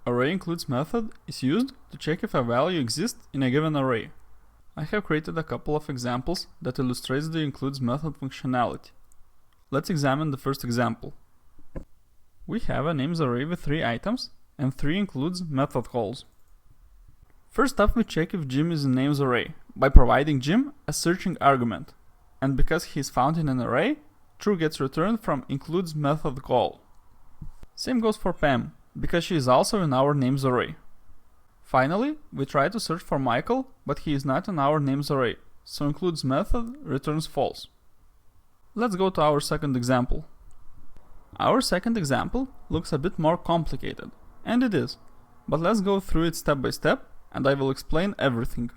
ArrayIncludes method is used to check if a value exists in a given array. I have created a couple of examples that illustrates the includes method functionality. Let's examine the first example. We have a names array with 3 items and 3 includes method calls. First up, we check if Jim is in names array by providing Jim a searching argument, and because he is found in an array, true gets returned from includes method call. Same goes for Pam, because she is also in our names array. Finally, we try to search for Michael, but he is not in our names array, so includes method returns false. Let's go to our second example. Our second example looks a bit more complicated, and it is, but let's go through it step by step, and I will explain everything.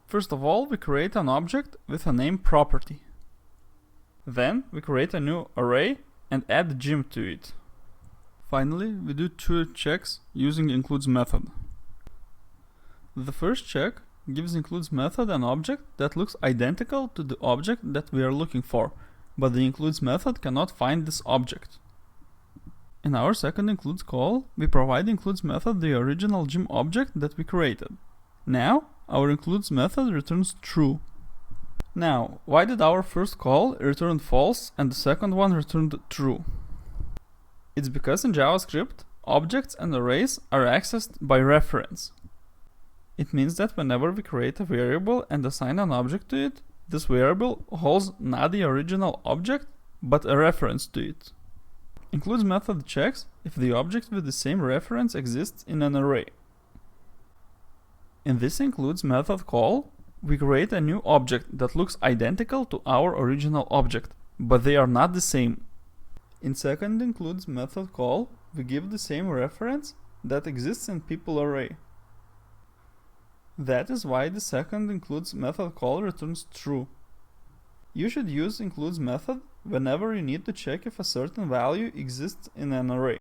First of all, we create an object with a name property. Then we create a new array and add Jim to it. Finally, we do 2 checks using includes method. The first check gives includes method an object that looks identical to the object that we are looking for, but the includes method cannot find this object. In our second includes call, we provide includes method the original Jim object that we created. Now, our includes method returns true. Now, why did our first call return false and the second one returned true? It's because in JavaScript, objects and arrays are accessed by reference. It means that whenever we create a variable and assign an object to it, this variable holds not the original object, but a reference to it. Includes method checks if the object with the same reference exists in an array. In this includes method call, we create a new object that looks identical to our original object, but they are not the same. In second includes method call, we give the same reference that exists in people array. That is why the second includes method call returns true. You should use includes method whenever you need to check if a certain value exists in an array.